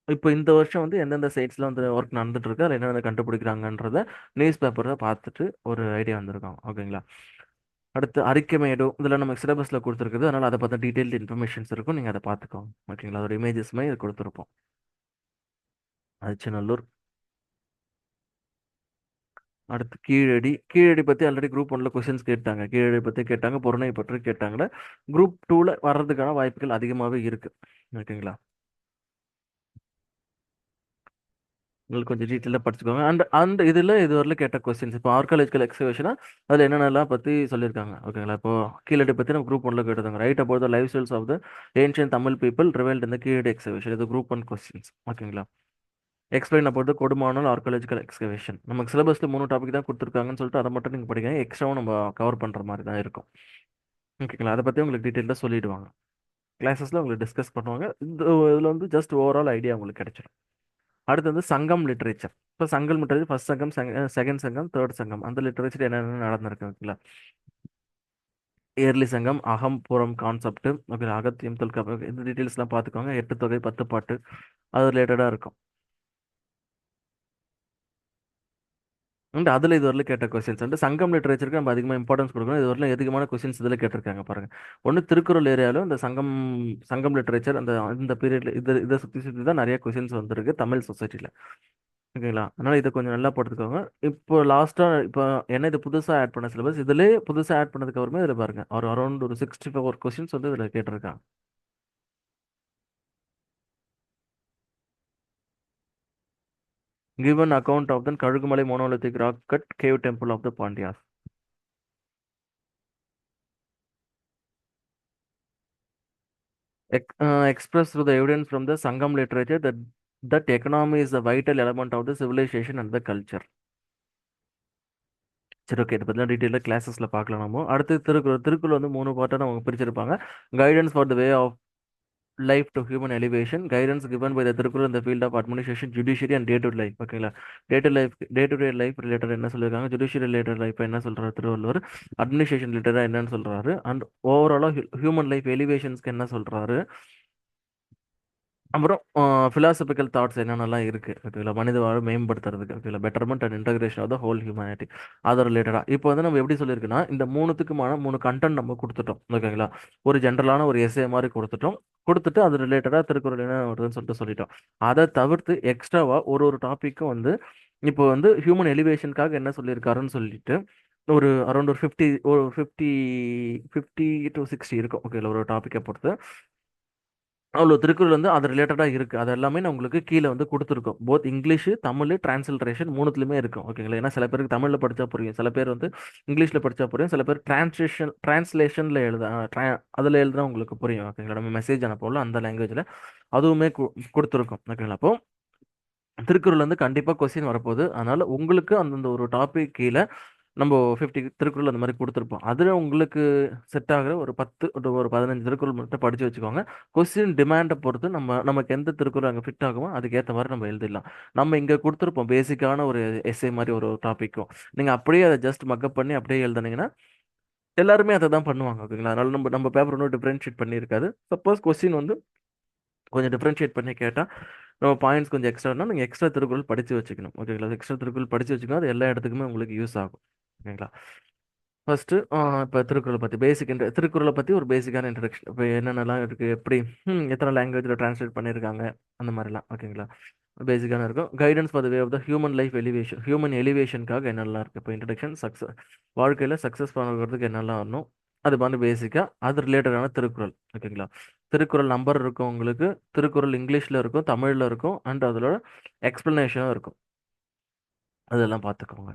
இப்போ இந்த வருஷம் வந்து எந்தெந்த சைட்ஸ்ல வந்து ஒர்க் நடந்துட்டு இருக்கு, அதில் என்னென்ன கண்டுபிடிக்கிறாங்கன்றத நியூஸ் பேப்பரை பார்த்துட்டு ஒரு ஐடியா வந்திருக்கும். ஓகேங்களா? அடுத்து அரிக்கமேடு இதில் நமக்கு சிலபஸில் கொடுத்துருக்குது. அதனால் அதை பற்றி டீட்டெயில்டு இன்ஃபர்மேஷன்ஸ் இருக்கும். நீங்கள் அதை பார்த்துக்கோங்க. ஓகேங்களா? அதோட இமேஜஸ்மே இது கொடுத்துருப்போம். அச்சநல்லூர். அடுத்து கீழடி பற்றி ஆல்ரெடி குரூப் 1ல கொஸ்டின்ஸ் கேட்டாங்க. கீழடி பற்றி கேட்டாங்க, பொருணை பற்றி கேட்டாங்களே. குரூப் 2ல வர்றதுக்கான வாய்ப்புகள் அதிகமாகவே இருக்கு. ஓகேங்களா? உங்களுக்கு கொஞ்சம் டீட்டெயிலாக படிச்சுக்கோங்க. அண்ட் அண்ட் இதில் இதுவரையிலும் கேட்ட கொஸ்டின்ஸ் இப்போ ஆர்காலஜிக்கல் எக்ஸிபிஷனா அதில் என்னென்னலாம் பற்றி சொல்லியிருக்காங்க. ஓகேங்களா? இப்போ கீழடி பற்றி நம்ம குரூப் 1ல கேட்டதாங்க. Write about the lifestyles of the ancient Tamil people revealed இந்த கீழடி எக்ஸிபிஷன். இது குரூப் 1 கொஸ்டின்ஸ். ஓகேங்களா? Explain about the Kodumanal archaeological excavation. நமக்கு சிலபஸில் 3 டாபிக் தான் கொடுத்துருக்காங்கன்னு சொல்லிட்டு அதை மட்டும் நீங்கள் படிக்க, எக்ஸ்ட்ராவும் நம்ம கவர் பண்ணுற மாதிரி தான் இருக்கும். ஓகேங்களா? அதை பற்றி உங்களுக்கு டீட்டெயிலாக சொல்லிடுவாங்க. கிளாஸஸில் உங்களுக்கு டிஸ்கஸ் பண்ணுவாங்க. இதில் வந்து ஜஸ்ட் ஓவரால் ஐடியா உங்களுக்கு கிடைச்சிடும். அடுத்து வந்து சங்கம் லிட்ரேச்சர். இப்போ சங்கம் லிட்ரேச்சர் ஃபர்ஸ்ட் சங்கம், செகண்ட் சங்கம், தேர்ட் சங்கம், அந்த லிட்ரேச்சர் என்னென்ன நடந்திருக்கு. ஓகேங்களா? இயர்லி சங்கம், அகம் புறம் கான்செப்ட், ஓகே, அகத்தியம் தொல்காப்பியம், இந்த டீட்டெயில்ஸ்லாம் பார்த்துக்கோங்க. 8 தொகை 10 பாட்டு அது ரிலேட்டடாக இருக்கும். அண்ட் அதில் இதுவரையிலும் கேட்ட கொஸ்டின்ஸ் வந்து சங்கம் லிட்ரேச்சருக்கு நம்ம அதிகமாக இம்பார்ட்டன்ஸ் கொடுக்கணும். இதுவரையிலும் அதிகமான கொஸ்டின்ஸ் இதில் கேட்டிருக்காங்க பாருங்க. ஒன்று திருக்குறள் ஏரியாலும் இந்த சங்கம் சங்கம் லிட்ரேச்சர் அந்த இந்த பீரியட்ல இதை சுற்றி சுற்றி தான் நிறைய கொஸ்டின்ஸ் வந்திருக்கு தமிழ் சொசைட்டியில். ஓகேங்களா? அதனால இதை கொஞ்சம் நல்லா பார்த்துக்கோங்க. இப்போ லாஸ்ட்டாக இப்போ என்ன இது புதுசாக ஆட் பண்ண சிலபஸ், இதுலேயே புதுசாக ஆட் பண்ணதுக்கு அப்புறமே இதில் பாருங்க ஒரு அரௌண்ட் ஒரு 64 கொஸ்டின்ஸ் வந்து இதில் கேட்டிருக்காங்க. கிவன் அக்கவுண்ட் ஆஃப் தன் Kazhugumalai monolithic rock cut cave temple of the Pandyas. Expressed through the evidence from the Sangam literature that economy is a vital element of the civilization and the culture. சரி, ஓகே, இதை பற்றிலாம் டீட்டெயிலாக கிளாஸஸில் பார்க்கலாம். நம்ம அடுத்து திருக்குறள் வந்து 3 பார்ட்டாக அவங்க பிரிச்சிருப்பாங்க. Guidance for the way of life to human elevation, guidance given by the Thirukkural in the field of administration, judiciary and day to life. ஓகேங்களா? Day to day life related என்ன சொல்லியிருக்காங்க, ஜுடிஷியரி ரிலேட்டட் லைஃப் என்ன சொல்றாரு திருவள்ளுவர், அட்மினிஸ்ட்ரேஷன் ரிலேட்டடாக என்னன்னு சொல்றாரு, அண்ட் ஓவராலாக ஹியூமன் லைஃப் எலிவேஷன்ஸ்க்கு என்ன சொல்றாரு, அப்புறம் ஃபிலாசபிக்கல் தாட்ஸ் என்னென்னலாம் இருக்குது ஓகேங்களா, மனித வாழ்வை மேம்படுத்துறதுக்கு ஓகேங்களா, betterment and integration of the whole humanity, அது ரிலேட்டடாக இப்போ வந்து நம்ம எப்படி சொல்லியிருக்குன்னா இந்த மூணுத்துக்குமான மூணு கண்டென்ட் நம்ம கொடுத்துட்டோம் ஓகேங்களா. ஒரு ஜென்ரலான ஒரு எஸ்ஏ மாதிரி கொடுத்துட்டோம். கொடுத்துட்டு அது ரிலேட்டடாக திருக்குறள் என்ன வருதுன்னு சொல்லிட்டோம். அதை தவிர்த்து எக்ஸ்ட்ராவாக ஒரு ஒரு டாப்பிக்கும் வந்து இப்போ வந்து ஹியூமன் எலிவேஷனுக்காக என்ன சொல்லியிருக்காருன்னு சொல்லிட்டு ஒரு அரௌண்ட் ஒரு 50 to 60 இருக்கும் ஓகேங்களா ஒரு டாப்பிக்கை பொறுத்து. அவ்வளோ திருக்குறள் வந்து அது ரிலேட்டடாக இருக்குது. அது எல்லாமே நான் உங்களுக்கு கீழே வந்து கொடுத்துருக்கோம். போத் இங்கிலீஷு தமிழ் டிரான்ஸ்லிட்ரேஷன் மூணுத்துலையுமே இருக்கும் ஓகேங்களா. ஏன்னா சில பேருக்கு தமிழில் படித்தா புரியும், சில பேர் வந்து இங்கிலீஷில் படித்தா புரியும், சில பேர் டிரான்ஸ்லேஷனில் அதில் எழுதுனா உங்களுக்கு புரியும் ஓகேங்களா. நம்ம மெசேஜ் அனுப்போம்ல அந்த லாங்குவேஜில் அதுவுமே கொடுத்துருக்கோம் ஓகேங்களா. அப்போ திருக்குறள் வந்து கண்டிப்பாக கொஸ்டின் வரப்போகுது. அதனால் உங்களுக்கு அந்தந்த ஒரு டாபிக் கீழே நம்ம 50 திருக்குறள் அந்த மாதிரி கொடுத்துருப்போம். அதில் உங்களுக்கு செட் ஆகிற ஒரு 10 ஒரு 15 திருக்குறள் மட்டும் படித்து வச்சுக்கோங்க. கொஸ்டின் டிமாண்டை பொறுத்து நமக்கு எந்த திருக்குறள் அங்கே ஃபிட் ஆகுமோ அதுக்கேற்ற மாதிரி நம்ம எழுதிடலாம். நம்ம இங்கே கொடுத்துருப்போம் பேசிக்கான ஒரு எஸ்ஏ மாதிரி ஒரு டாப்பிக்கும். நீங்கள் அப்படியே அதை ஜஸ்ட் மக்கப் பண்ணி அப்படியே எழுதுனீங்கன்னா எல்லாருமே அதை தான் பண்ணுவாங்க ஓகேங்களா. அதனால நம்ம பேப்பர் ஒன்றும் டிஃப்ரென்ஷியேட் பண்ணியிருக்காது. சப்போஸ் கொஸ்டின் வந்து கொஞ்சம் டிஃப்ரென்ஷியேட் பண்ணி கேட்டால் நம்ம பாயிண்ட்ஸ் கொஞ்சம் எக்ஸ்ட்ரானா நீங்கள் எக்ஸ்ட்ரா திருக்குறள் படித்து வச்சுக்கணும் ஓகேங்களா. எக்ஸ்ட்ரா திருக்குறள் படித்து வச்சுக்கணும், அது எல்லா இடத்துக்குமே உங்களுக்கு யூஸ் ஆகும் ஓகேங்களா. ஃபர்ஸ்ட்டு இப்போ திருக்குறளை பற்றி திருக்குறளை பற்றி ஒரு பேசிக்கான இன்ட்ரடக்ஷன். இப்போ என்னென்னலாம் இருக்குது, எப்படி எத்தனை லாங்குவேஜில் ட்ரான்ஸ்லேட் பண்ணியிருக்காங்க அந்த மாதிரிலாம் ஓகேங்களா. பேசிக்கான இருக்கும். Guidance for the way of the human life elevation, human எலிவேஷனுக்காக என்னெல்லாம் இருக்குது. இப்போ இன்ட்ரடக்ஷன் சக்ஸஸ், வாழ்க்கையில் சக்ஸஸ் பண்ணுறதுக்கு என்னெல்லாம் வரணும் அது மாதிரி பேசிக்காக அது ரிலேட்டடான திருக்குறள் ஓகேங்களா. திருக்குறள் நம்பர் இருக்கும் உங்களுக்கு, திருக்குறள் இங்கிலீஷில் இருக்கும், தமிழில் இருக்கும், அண்ட் அதோட எக்ஸ்ப்ளனேஷனும் இருக்கும். அதெல்லாம் பார்த்துக்கோங்க.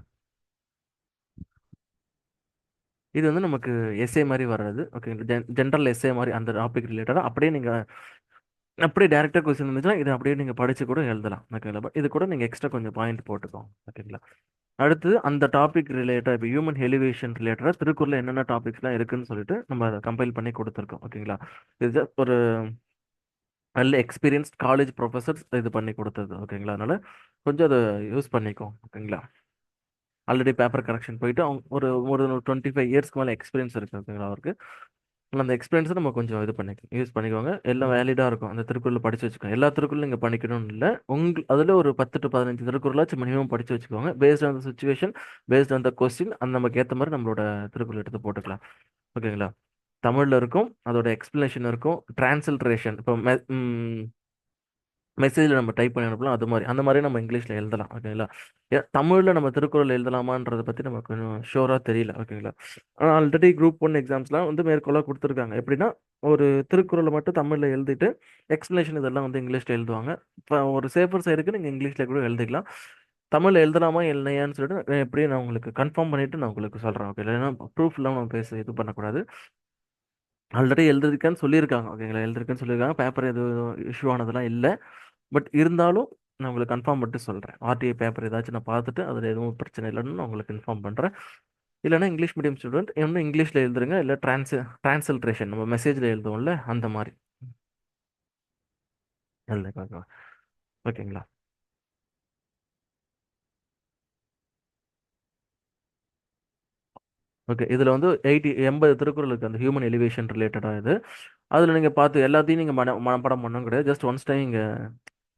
இது வந்து நமக்கு எஸ்ஏ மாதிரி வர்றது ஓகே. ஜென்ரல் எஸ்ஏ மாதிரி அந்த டாபிக் ரிலேட்டடாக அப்படியே நீங்கள் அப்படியே டேரெக்டாக கொஸ்டின் இருந்துச்சுன்னா இதை அப்படியே நீங்கள் படித்து கூட எழுதலாம் ஓகேங்களா. பட் இது கூட நீங்கள் எக்ஸ்ட்ரா கொஞ்சம் பாயிண்ட் போட்டுக்கோங்க ஓகேங்களா. அடுத்து அந்த டாபிக் ரிலேட்டட் இப்போ ஹியூமன் எலிவேஷன் ரிலேட்டடாக திருக்குறளில் என்னென்ன டாபிக்ஸ்லாம் இருக்குன்னு சொல்லிட்டு நம்ம அதை கம்பைல் பண்ணி கொடுத்துருக்கோம் ஓகேங்களா. இது just ஒரு நல்ல எக்ஸ்பீரியன்ஸ்ட் காலேஜ் ப்ரொஃபஸர்ஸ் இது பண்ணி கொடுத்தது ஓகேங்களா. அதனால கொஞ்சம் அதை யூஸ் பண்ணிக்கோ ஓகேங்களா. ஆல்ரெடி பேப்பர் கரெக்ஷன் போயிட்டு அவங்க ஒரு ஒரு 25 இயர்ஸ்க்கு மேலே எக்ஸ்பீரியன்ஸ் இருக்குது ஓகேங்களா அவருக்கு. அந்த எக்ஸ்பீரியன்ஸை நம்ம கொஞ்சம் இது யூஸ் பண்ணிக்கோங்க. எல்லாம் வேலிடாக இருக்கும். அந்த திருக்குறள் படித்து வச்சுக்கோங்க. எல்லா திருக்குறளும் நீங்கள் படிக்கணும்னு இல்லை, அதில் ஒரு 10 to 15 திருக்குறளாச்சும் மினிமம் படித்து வச்சுக்கோங்க. Based on the situation, based on the question, அந்த நமக்கு ஏற்ற மாதிரி நம்மளோட திருக்குறள் எடுத்து போட்டுக்கலாம் ஓகேங்களா. தமிழில் இருக்கும், அதோட எக்ஸ்பிளனேஷன் இருக்கும், டிரான்ஸ்லிட்ரேஷன் இப்போ மெசேஜில் நம்ம டைப் பண்ணி அனுப்பலாம், அது மாதிரி அந்த மாதிரி நம்ம இங்கிலீஷில் எழுதலாம் ஓகேங்களா. தமிழில் நம்ம திருக்குறள் எழுதலாமான்றதை பற்றி நமக்கு கொஞ்சம் ஷோராக தெரியல ஓகேங்களா. ஆனால் ஆல்ரெடி குரூப் 1 எக்ஸாம்ஸ்லாம் வந்து மேற்கொள்ளாக கொடுத்துருக்காங்க. எப்படின்னா ஒரு திருக்குறளை மட்டும் தமிழில் எழுதிட்டு எக்ஸ்ப்ளனேஷன் இதெல்லாம் வந்து இங்கிலீஷில் எழுதுவாங்க. இப்போ ஒரு சேஃபர் சைடுக்கு நீங்கள் இங்கிலீஷில் கூட எழுதிக்கலாம். தமிழில் எழுதலாமா இல்லையான்னு சொல்லிட்டு எப்படியும் நான் உங்களுக்கு கன்ஃபார்ம் பண்ணிவிட்டு நான் உங்களுக்கு சொல்கிறேன் ஓகே. இல்லைன்னா ப்ரூஃப் இல்லாமல் நம்ம இது பண்ணக்கூடாது. ஆல்ரெடி எழுதிருக்கேன்னு சொல்லியிருக்காங்க ஓகேங்களா. எழுதிருக்கேன்னு சொல்லியிருக்காங்க, பேப்பர் எதுவும் இஷ்யூ ஆனதெல்லாம் இல்லை. பட் இருந்தாலும் நான் உங்களுக்கு கன்ஃபார்ம் பண்ணிட்டு சொல்கிறேன். ஆர்டிஐ பேப்பர் ஏதாச்சும் நான் பார்த்துட்டு அதில் எதுவும் பிரச்சனை இல்லைன்னு நான் உங்களுக்கு இன்ஃபார்ம் பண்ணுறேன். இல்லைனா இங்கிலீஷ் மீடியம் ஸ்டூடெண்ட் இன்னும் இங்கிலீஷில் எழுதுருங்க, இல்லை டிரான்ஸ்லிட்ரேஷன் நம்ம மெசேஜில் எழுதுவோம்ல அந்த மாதிரி எழுதுங்க ஓகேங்களா. ஓகே, இதில் வந்து 80 திருக்குறள் இருக்குது அந்த ஹியூமன் எலிவேஷன் ரிலேட்டடாக. இது அதில் நீங்கள் பார்த்து எல்லாத்தையும் நீங்கள் மனப்பாடம் பண்ணணும் கிடையாது. ஜஸ்ட் ஒன்ஸ் டைம் இங்கே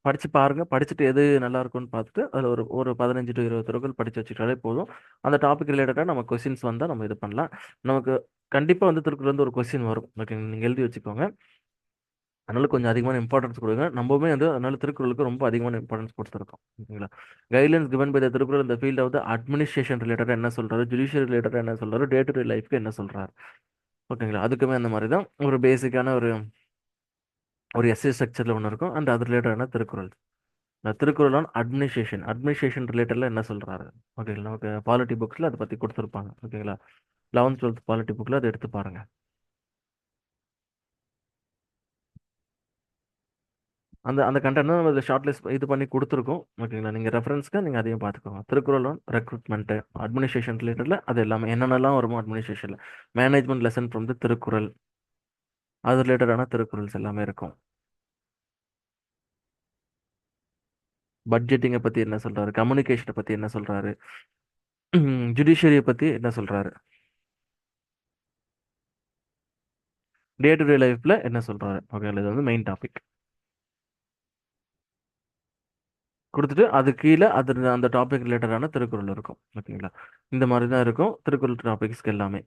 படித்து பாருங்கள். படிச்சுட்டு எது நல்லா இருக்கும்னு பார்த்துட்டு அதில் ஒரு ஒரு 15 to 20 திருக்குறள் படித்து வச்சுக்கிட்டாலே போதும். அந்த டாபிக் ரிலேட்டடாக நம்ம கொஸ்டின்ஸ் வந்தால் நம்ம இது பண்ணலாம். நமக்கு கண்டிப்பாக வந்து திருக்குறள் வந்து ஒரு கொஸ்டின் வரும் ஓகே, நீங்கள் எழுதி வச்சுக்கோங்க. அதனால கொஞ்சம் அதிகமான இம்பார்ட்டன்ஸ் கொடுங்க. நம்மவுமே வந்து அதனால திருக்குறளுக்கு ரொம்ப அதிகமான இம்பார்ட்டன்ஸ் கொடுத்துருக்கோம் ஓகேங்களா. Guidelines given by the Thirukkural இந்த ஃபீல்ட் ஆஃப் த அட்மினிஸ்ட்ரேஷன் ரிலேட்டடாக என்ன சொல்றாரு, ஜுடிஷியல் ரிலேட்டடாக என்ன சொல்றாரு, டே டு டே லைஃப்க்கு என்ன சொல்றாரு ஓகேங்களா. அதுக்குமே அந்த மாதிரி தான் ஒரு பேசிக்கான ஒரு ஒரு எஸ்ஏ ஸ்ட்ரக்சரில் ஒன்று இருக்கும். அண்ட் அது ரிலேட்டடான திருக்குறள். இந்த திருக்குறள் ஆன் அட்மினிஸ்ட்ரேஷன் ரிலேட்டடில் என்ன சொல்றாரு ஓகேங்களா. நமக்கு பாலிட்டி புக்ஸில் அதை பற்றி கொடுத்துருப்பாங்க ஓகேங்களா. 11th 12th பாலிட்டி புக்கில் அதை எடுத்து பாருங்க. அந்த அந்த கண்டென்ட் தான் நம்ம இதில் ஷார்ட் லிஸ்ட் இது பண்ணி கொடுத்துருக்கோம் ஓகேங்களா. நீங்கள் ரெஃபரன்ஸ்க்கு நீங்கள் அதையும் பார்த்துக்கோங்க. திருக்குறள் ஆன் ரெக்ரூட்மெண்ட்டு அட்மினிஸ்ட்ரேஷன் ரிலேட்டடில் அது எல்லாமே என்னென்னலாம் வருமோ அட்மினிஸ்ட்ரேஷனில் management lesson from the Thirukkural, அது ரிலேட்டடான திருக்குறள்ஸ் எல்லாமே இருக்கும். பட்ஜெட்டிங்கை பற்றி என்ன சொல்கிறாரு, கம்யூனிகேஷனை பற்றி என்ன சொல்கிறாரு, ஜுடிஷியரியை பற்றி என்ன சொல்கிறாரு, டே டு டே லைஃப்பில் என்ன சொல்கிறாரு ஓகேங்களா. இது வந்து மெயின் டாபிக். கொடுத்துட்டு அது கீழே அது அந்த டாபிக் ரிலேட்டடான திருக்குறள் இருக்கும். ஓகேங்களா? இந்த மாதிரி தான் இருக்கும் திருக்குறள் டாபிக்ஸ்க்கு எல்லாமே.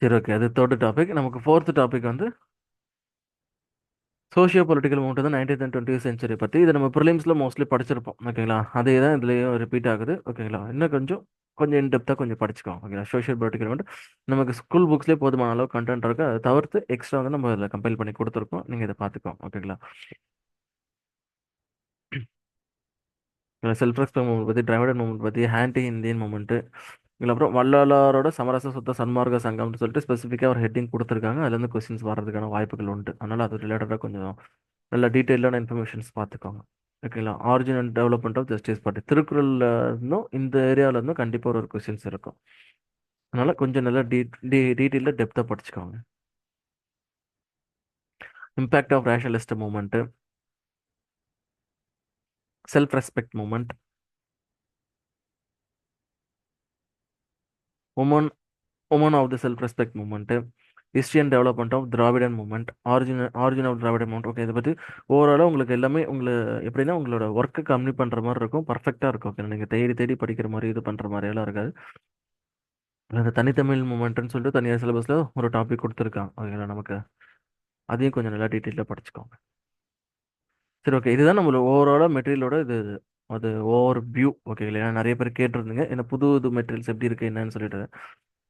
சரி, ஓகே. அது தேர்ட் டாபிக். நமக்கு ஃபோர்த் டாபிக் வந்து சோஷியோ பொலிட்டிக்கல் மூவ்மெண்ட் தான் 19th அண்ட் 20th சென்ச்சுரி பற்றி. இதை நம்ம ப்ரிலிம்ஸில் மோஸ்ட்லி படிச்சிருப்போம். ஓகேங்களா? அதே தான் இதுலேயும் ரிப்பீட் ஆகுது. ஓகேங்களா? இன்னும் கொஞ்சம் கொஞ்சம் இன்டெப்த்தாக கொஞ்சம் படிச்சுக்கோங்க. ஓகேங்களா? சோஷியல் பொலிட்டிக்கல் மூவ்மெண்ட் நமக்கு ஸ்கூல் புக்ஸ்லேயே போதுமான அளவு கண்டென்ட் இருக்குது. அதை தவிர்த்து எக்ஸ்ட்ரா வந்து நம்ம இதில் கம்பைல் பண்ணி கொடுத்துருக்கோம். நீங்கள் இதை பார்த்துக்கோங்க. ஓகேங்களா? செல்ஃப் ரெஸ்பெக்ட் மூவ்மெண்ட் பற்றி, டிராவிடன் மூவ்மெண்ட் பற்றி, ஆன்டி இந்தியன் மூவ்மெண்ட்டு, இதுக்கப்புறம் வள்ளலாரோட சமரச சுத்த சன்மார்க்க சங்கம்னு சொல்லிட்டு ஸ்பெசிஃபிக்காக ஒரு ஹெட்டிங் கொடுத்துருக்காங்க. அதுலேருந்து கொஸ்டின்ஸ் வர்றதுக்கான வாய்ப்புகள் உண்டு. அதனால் அது ரிலேட்டடாக கொஞ்சம் நல்ல டீட்டெயிலான இன்ஃபர்மேஷன்ஸ் பார்த்துக்கோங்க. ஓகேங்களா? Origin and development of justice party திருக்குறள்ல இருந்தும் இந்த ஏரியாவில் இருந்தும் கண்டிப்பாக ஒரு கொஸ்டின்ஸ் இருக்கும். அதனால் கொஞ்சம் நல்லா டீட்டெயிலாக டெப்த்தாக படிச்சுக்கோங்க. Impact of rationalist movement, self respect movement, women women of the self respect movement, history and development of Dravidian movement, origin of Dravidian movement. Okay, இதை பற்றி ஓவராலாக உங்களுக்கு எல்லாமே எப்படின்னா உங்களோட ஒர்க்கை கம்மி பண்ணுற மாதிரி இருக்கும். பர்ஃபெக்டாக இருக்கும். ஓகே, நீங்கள் தேடி தேடி படிக்கிற மாதிரி இது பண்ணுற மாதிரியெல்லாம் இருக்காது. அந்த தனித்தமிழ் மூமெண்ட்னு சொல்லிட்டு தனியார் சிலபஸில் ஒரு டாபிக் கொடுத்துருக்காங்க. ஓகேங்களா? நமக்கு அதையும் கொஞ்சம் நல்லா டீட்டெயிலாக படிச்சுக்கோங்க. சரி, ஓகே. இதுதான் நம்மளோட ஓவராலாக மெட்டீரியலோட இது அது ஓவர் வியூ. ஓகேங்களா? ஏன்னா நிறைய பேர் கேட்டிருந்தீங்க என்ன புது இது மெட்டீரியல்ஸ் எப்படி இருக்குது என்னன்னு சொல்லிட்டு.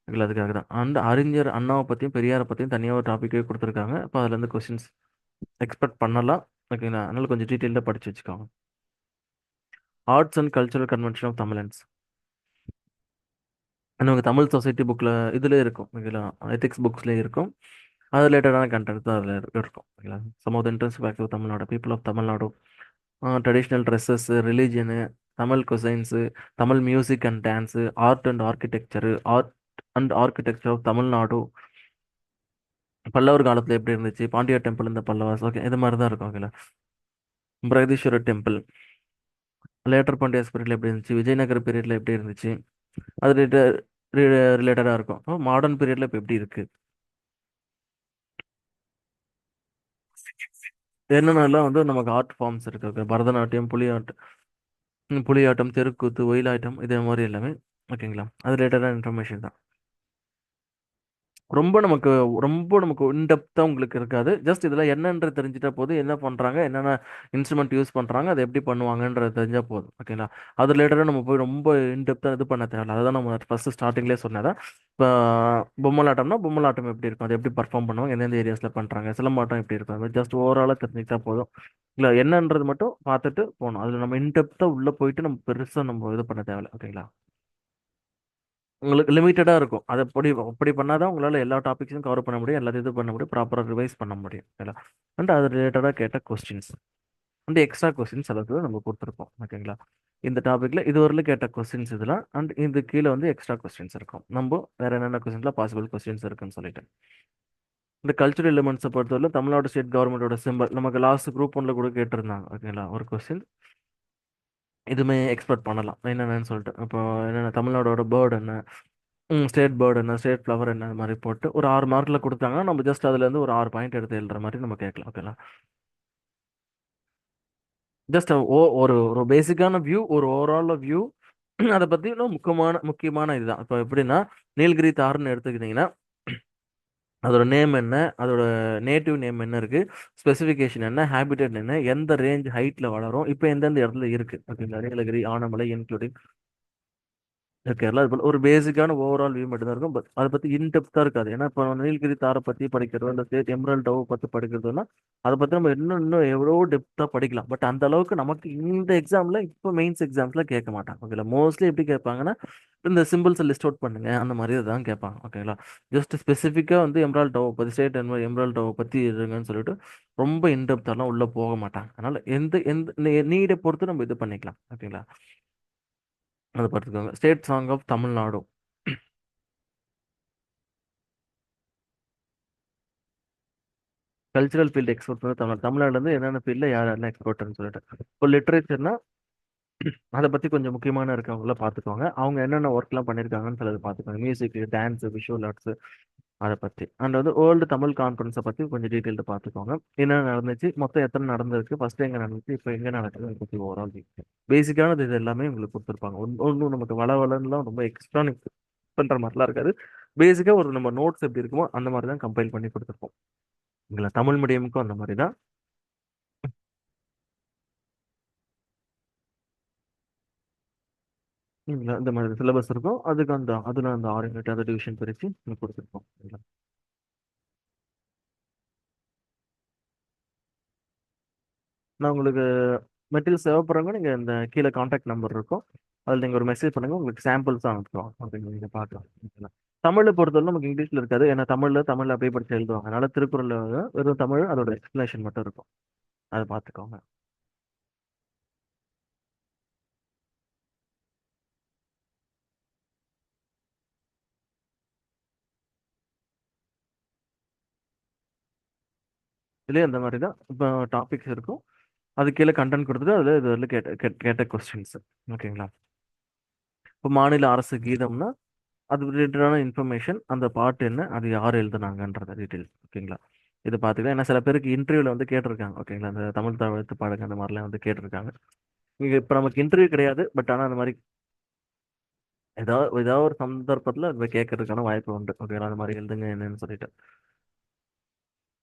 இல்லை, அதுக்காக தான் அந்த அறிஞர் அண்ணாவை பற்றியும் பெரியாரை பற்றியும் தனியாக ஒரு டாப்பிக்கே கொடுத்துருக்காங்க. இப்போ அதுலேருந்து கொஸ்டின்ஸ் எக்ஸ்பெக்ட் பண்ணலாம். ஓகேங்களா? அதனால கொஞ்சம் டீட்டெயிலாக படித்து வச்சுக்கோங்க. Arts and cultural convention of Tamilans நமக்கு தமிழ் சொசைட்டி புக்கில் இதில் இருக்கும். ஓகேங்களா? எத்திக்ஸ் புக்ஸ்லேயே இருக்கும். அது ரிலேட்டடான கண்டென்ட் தான் அதில் இருக்கும். ஓகேங்களா? Some of the interest fact of Tamil Nadu, people of Tamil Nadu, traditional dresses, religion, Tamil cuisines, Tamil music and dance, art and architecture, art and architecture of Tamil Nadu, Pallavar காலத்தில் எப்படி இருந்துச்சு, பாண்டியா டெம்பிள் இந்த பல்லவாஸ். ஓகே, இது மாதிரி தான் இருக்கும். ஓகேங்களா? பிரகதீஸ்வரர் டெம்பிள் லேட்டர் பாண்டியாஸ் பீரியட்ல எப்படி இருந்துச்சு, விஜயநகர் பீரியட்ல எப்படி இருந்துச்சு, அது ரிலேட்டடாக இருக்கும். மாடர்ன் பீரியட்ல இப்போ எப்படி இருக்கு, என்னென்னலாம் வந்து நமக்கு ஆர்ட் ஃபார்ம்ஸ் இருக்கு. ஓகே, பரதநாட்டியம், புலியாட்டம், தெருக்கூத்து, ஒயிலாட்டம், இதே மாதிரி எல்லாமே. ஓகேங்களா? அது ரிலேட்டடான இன்ஃபர்மேஷன் தான். ரொம்ப நமக்கு ரொம்ப நமக்கு இன்டெப்த்தாக உங்களுக்கு இருக்காது. ஜஸ்ட் இதில் என்னன்றது தெரிஞ்சிட்டா போதும். என்ன பண்ணுறாங்க, என்னென்ன இன்ஸ்ட்ருமெண்ட் யூஸ் பண்ணுறாங்க, அதை எப்படி பண்ணுவாங்கன்றது தெரிஞ்சால் போதும். ஓகேங்களா? அது ரிலேட்டடாக நம்ம போய் ரொம்ப இன்டெப்த்தாக இது பண்ண தேவையில்ல. அதுதான் நம்ம ஃபஸ்ட்டு ஸ்டார்டிங்லேயே சொன்னதான். இப்போ பொம்மலாட்டம்னா பொம்மலாட்டம் எப்படி இருக்கும், அதை எப்படி பர்ஃபார்ம் பண்ணுவாங்க, எந்தெந்த ஏரியாஸில் பண்ணுறாங்க, சிலம்பாட்டம் எப்படி இருக்கும், அது ஜஸ்ட் ஓவராலாக தெரிஞ்சுக்கிட்டா போதும். இல்லை, என்னன்றது மட்டும் பார்த்துட்டு போகணும். அதில் நம்ம இன்டெப்த்தாக உள்ளே போயிட்டு நம்ம பெருசாக நம்ம இது பண்ண தேவையில்ல. ஓகேங்களா? உங்களுக்கு லிமிட்டடாக இருக்கும். அதை அப்படி அப்படி பண்ணால் தான் உங்களால் எல்லா டாபிக்ஸும் கவர் பண்ண முடியும், எல்லாத்தையும் இது பண்ண முடியும், ப்ராப்பராக ரிவைஸ் பண்ண முடியும். ஓகேங்களா? அண்ட் அது ரிலேட்டடாக கேட்ட கொஸ்டின்ஸ் அண்ட் எக்ஸ்ட்ரா கொஸ்டின்ஸ் அளவுக்கு நம்ம கொடுத்துருப்போம். ஓகேங்களா? இந்த டாப்பிக்கில் இதுவரையிலும் கேட்ட கொஸ்டின்ஸ் இதெல்லாம் அண்ட் இது கீழே வந்து எக்ஸ்ட்ரா கொஸ்டின்ஸ் இருக்கும். நம்ம வேற என்னென்ன கொஸ்டின்ஸ்லாம் பாசிபிள் கொஸ்டின்ஸ் இருக்குன்னு சொல்லிட்டு இந்த கல்ச்சுரல் எலிமெண்ட்ஸை பொறுத்தவரை தமிழ்நாடு ஸ்டேட் கவர்மெண்டோட சிம்பல் நமக்கு லாஸ்ட் குரூப் ஒன்ல கூட கேட்டிருந்தாங்க. ஓகேங்களா? ஒரு கொஸ்டின் இதுவுமே எக்ஸ்பெக்ட் பண்ணலாம் என்னென்னு சொல்லிட்டு. இப்போ என்னென்ன தமிழ்நாடோட பேர்டு என்ன, ஸ்டேட் பேர்டு என்ன, ஸ்டேட் ஃப்ளவர் என்ன, அது மாதிரி போட்டு ஒரு 6 மார்க்கில் கொடுத்தாங்கன்னா நம்ம ஜஸ்ட் அதுலேருந்து ஒரு 6 பாயிண்ட் எடுத்து எழுதுற மாதிரி நம்ம கேட்கலாம். ஓகேங்களா? ஜஸ்ட் ஒரு ஒரு பேசிக்கான வியூ, ஒரு ஓவரால் வியூ, அதை பற்றி இன்னும் முக்கியமான இதுதான். இப்போ எப்படின்னா நீலகிரி தாருன்னு எடுத்துக்கிட்டிங்கன்னா அதோட நேம் என்ன, அதோட நேட்டிவ் நேம் என்ன இருக்கு, ஸ்பெசிஃபிகேஷன் என்ன, ஹேபிடேட் என்ன, எந்த ரேஞ்ச் ஹைட்ல வளரும், இப்போ எந்தெந்த இடத்துல இருக்கு. ஓகேங்களா? நீலகிரி, ஆனமலை இன்க்ளூடிங் கேரளா. இது போல ஒரு பேசிக்கான ஓவரால் வியூ மட்டும் தான் இருக்கும். பட் அதை பற்றி இன்டெப்த்தாக இருக்காது. ஏன்னா இப்போ நீலகிரி தாரை பற்றி படிக்கிறதோ இல்லை ஸ்டேட் எம்ரல் டவ் பற்றி படிக்கிறதுனா அதை பற்றி நம்ம இன்னும் இன்னும் எவ்வளோ டெப்த்தாக படிக்கலாம். பட் அந்த அளவுக்கு நமக்கு இந்த எக்ஸாமில் இப்போ மெயின்ஸ் எக்ஸாம்ஸில் கேட்க மாட்டாங்க. ஓகேங்களா? மோஸ்ட்லி எப்படி கேட்பாங்கன்னா இந்த சிம்பிள்ஸை லிஸ்ட் அவுட் பண்ணுங்க அந்த மாதிரி தான் கேட்பாங்க. ஓகேங்களா? ஜஸ்ட் ஸ்பெசிஃபிக்காக வந்து எம்ரால் டவ் பற்றி ஸ்டேட் எம்ரால் டவ் பற்றி இருங்கன்னு சொல்லிட்டு ரொம்ப இன்டெப்த்தாலாம் உள்ளே போக மாட்டாங்க. அதனால் எந்த எந்த நீடை பொறுத்து நம்ம இது பண்ணிக்கலாம். ஓகேங்களா? அதை பார்த்துக்கோங்க. State song of Tamil Nadu, cultural field export வந்து தமிழ்நாடுலேருந்து என்னென்ன ஃபீல்டில் யார் யாரெல்லாம் எக்ஸ்போர்ட்னு சொல்லிட்டு. இப்போ லிட்ரேச்சர்னா அதை பற்றி கொஞ்சம் முக்கியமான இருக்கவங்கள பார்த்துக்கோங்க. அவங்க என்னென்ன ஒர்க்லாம் பண்ணியிருக்காங்கன்னு சிலது பார்த்துக்கோங்க. மியூசிக், டான்ஸு, விஷுவல் ஆர்ட்ஸு அதை பற்றி. அண்ட் வந்து வேர்ல்டு தமிழ் கான்ஃபரன்ஸை பற்றி கொஞ்சம் டீட்டெயில்டு பார்த்துக்கோங்க. என்ன நடந்துச்சு, மொத்தம் எத்தனை நடந்திருக்கு, ஃபர்ஸ்ட் எங்கே நடந்துச்சு, இப்போ எங்கே நடக்குது, அதை பற்றி ஓவரால் பேசிக்கானது இது எல்லாமே உங்களுக்கு கொடுத்துருப்பாங்க. ஒன்றும் நமக்கு வளவலன்னுலாம் ரொம்ப எக்ஸ்ட்ரா பண்ணுற மாதிரிலாம் இருக்காது. பேசிக்காக ஒரு நம்ம நோட்ஸ் எப்படி இருக்குமோ அந்த மாதிரி தான் கம்பைல் பண்ணி கொடுத்துருப்போம். இல்லை தமிழ் மீடியமுக்கும் அந்த மாதிரி தான். இந்த மாதிரி சிலபஸ் இருக்கும். அதுக்கு அதில் அந்த 6 யூனிட் அதை டிவிஷன் பிரித்து கொடுத்துருப்போம். நான் உங்களுக்கு மெட்டீரியல்ஸ் தேவைப்படுறவங்க நீங்கள் இந்த கீழே காண்டாக்ட் நம்பர் இருக்கும். அதில் நீங்கள் ஒரு மெசேஜ் பண்ணுங்கள், உங்களுக்கு சாம்பிள்ஸ் அனுப்புகிறோம் அப்படிங்க, நீங்கள் பார்க்கலாம். ஓகேங்களா? தமிழை பொறுத்தவரை நமக்கு இங்கிலீஷில் இருக்காது. ஏன்னா தமிழில் அப்படியே படித்து எழுதுவாங்க. அதனால திருக்குறளில் வெறும் தமிழ் அதோட எக்ஸ்பிளேஷன் மட்டும் இருக்கும். அதை பார்த்துக்கோங்க. இதுலேயே அந்த மாதிரி தான் இப்போ டாபிக்ஸ் இருக்கும். அது கீழே கண்டென்ட் கொடுத்துட்டு அதில் இது வந்து கேட்ட கொஸ்டின்ஸ். ஓகேங்களா? இப்போ மாநில அரசு கீதம்னா அது ரிலேட்டடான இன்ஃபர்மேஷன், அந்த பாட்டு என்ன, அது யார் எழுதுனாங்கன்றத டீட்டெயில்ஸ். ஓகேங்களா? இது பார்த்துக்கலாம். ஏன்னா சில பேருக்கு இன்டர்வியூவில் வந்து கேட்டிருக்காங்க. ஓகேங்களா? அந்த தமிழ் தவிர்த்து பாடுங்க அந்த மாதிரிலாம் வந்து கேட்டிருக்காங்க. நீங்கள் இப்போ நமக்கு இன்டர்வியூ கிடையாது, பட் ஆனால் அந்த மாதிரி ஏதாவது ஒரு சந்தர்ப்பத்தில் அது கேட்கறதுக்கான வாய்ப்பு உண்டு. ஓகேங்களா? அந்த மாதிரி எழுதுங்க என்னன்னு சொல்லிட்டு.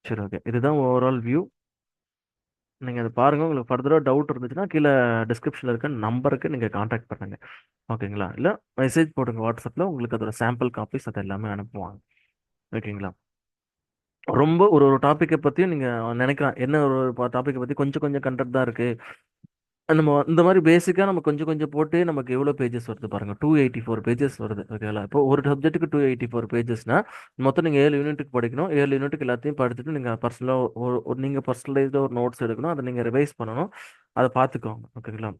சரி, ஓகே. இதுதான் ஓவரால் வியூ. நீங்கள் அதை பாருங்கள். உங்களுக்கு ஃபர்தராக டவுட் இருந்துச்சுன்னா கீழே டிஸ்கிரிப்ஷனில் இருக்க நம்பருக்கு நீங்கள் காண்டாக்ட் பண்ணுங்க. ஓகேங்களா? இல்லை மெசேஜ் போடுங்க வாட்ஸ்அப்பில், உங்களுக்கு அதோட சாம்பிள் காப்பீஸ் அது எல்லாமே அனுப்புவாங்க. ஓகேங்களா? ரொம்ப ஒரு ஒரு டாப்பிக்கை பற்றியும் நீங்கள் நினைக்கலாம், என்ன ஒரு டாப்பிக்கை பற்றி கொஞ்சம் கொஞ்சம் கண்டென்ட் தான் இருக்குது. நம்ம இந்த மாதிரி பேசிக்காக நம்ம கொஞ்சம் கொஞ்சம் போட்டு நமக்கு எவ்வளோ பேஜஸ் வருது பாருங்கள், 284 பேஜஸ் வருது. ஓகேங்களா? இப்போ ஒரு சப்ஜெக்ட்டுக்கு 284 பேஜஸ்னா மொத்தம் நீங்கள் 7 யூனிட்டுக்கு படிக்கணும். 7 யூனிட்டுக்கு எல்லாத்தையும் படிச்சுட்டு நீங்கள் பர்சனலாக நீங்கள் பர்சனலைஸ்டாக ஒரு நோட்ஸ் எடுக்கணும். அதை நீங்கள் ரிவைஸ் பண்ணணும். அதை பார்த்துக்கோங்க. ஓகேங்களா?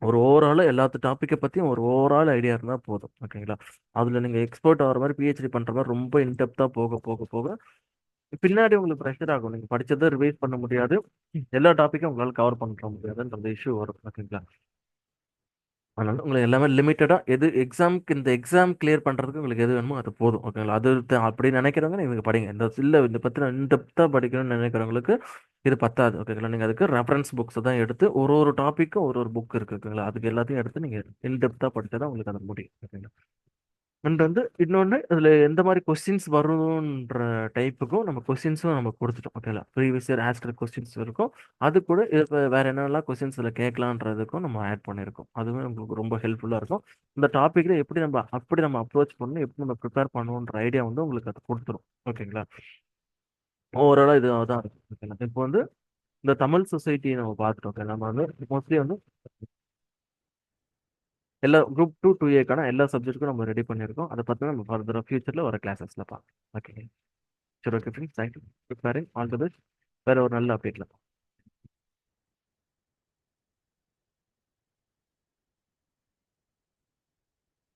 ஒரு ஓவராலாக எல்லாத்து டாப்பிக்கை பற்றியும் ஒரு ஓவரால் ஐடியா இருந்தால் போதும். ஓகேங்களா? அதில் நீங்கள் எக்ஸ்பர்ட் ஆகிற மாதிரி, பிஹெச்டி பண்ணுற மாதிரி ரொம்ப இன்டெப்த்தாக போக போக போக பின்னாடி உங்களுக்கு ப்ரெஷர் ஆகும். நீங்கள் படிச்சதை ரிவைஸ் பண்ண முடியாது. எல்லா டாப்பிக்கும் உங்களால் கவர் பண்ண முடியாதுன்ற இஷ்யூ வரும். ஓகேங்களா? அதனால உங்களுக்கு எல்லாமே லிமிட்டடாக எது எக்ஸாமுக்கு, இந்த எக்ஸாம் கிளியர் பண்ணுறதுக்கு உங்களுக்கு எது வேணுமோ அது போதும். ஓகேங்களா? அது அப்படி நினைக்கிறவங்க நீங்கள் படிங்க. இந்த பற்றி இன்டெப்த்தாக படிக்கணும்னு நினைக்கிறவங்களுக்கு இது பத்தாது. ஓகேங்களா? நீங்கள் அதுக்கு ரெஃபரன்ஸ் புக்ஸ் தான் எடுத்து ஒரு ஒரு டாப்பிக்கும் ஒரு ஒரு புக் இருக்குது. ஓகேங்களா? அதுக்கு எல்லாத்தையும் எடுத்து நீங்கள் இன்டெப்த்தாக படித்தா தான் உங்களுக்கு அது முடியும். ஓகேங்களா? அண்ட் வந்து இன்னொன்று, இதில் எந்த மாதிரி கொஸ்டின்ஸ் வரும்ன்ற டைப்புக்கும் நம்ம கொஸ்டின்ஸும் நம்ம கொடுத்துட்டோம். ஓகேங்களா? ப்ரீவியஸ் இயர் ஆஸ்டர் கொஸ்டின்ஸ் இருக்கும். அது கூட இப்போ வேறு என்னென்னலாம் கொஸ்டின்ஸ் இதில் கேட்கலான்றதுக்கும் நம்ம ஆட் பண்ணியிருக்கோம். அதுவுமே உங்களுக்கு ரொம்ப ஹெல்ப்ஃபுல்லாக இருக்கும். இந்த டாப்பிக்கில் எப்படி நம்ம அப்ரோச் பண்ணணும், எப்படி நம்ம ப்ரிப்பேர் பண்ணுவோன்ற ஐடியா வந்து உங்களுக்கு அது கொடுத்துரும். ஓகேங்களா? ஓவராலாக இது தான் இருக்கும். ஓகேங்களா? இப்போ வந்து இந்த தமிழ் சொசைட்டி நம்ம பார்த்துட்டோம். ஓகே, நம்ம வந்து மோஸ்ட்லி வந்து எல்லா குரூப் 2 2ஏக்கான எல்லா சப்ஜெக்ட்டுக்கும் நம்ம ரெடி பண்ணியிருக்கோம். அதை பற்றி நம்ம ஃபர்தராக ஃபியூச்சரில் வர கிளாஸஸில் பார்க்கலாம். ஓகே. சரி, okay friends, thank you. Preparing all the best. வேற ஒரு நல்ல அப்டேட்ல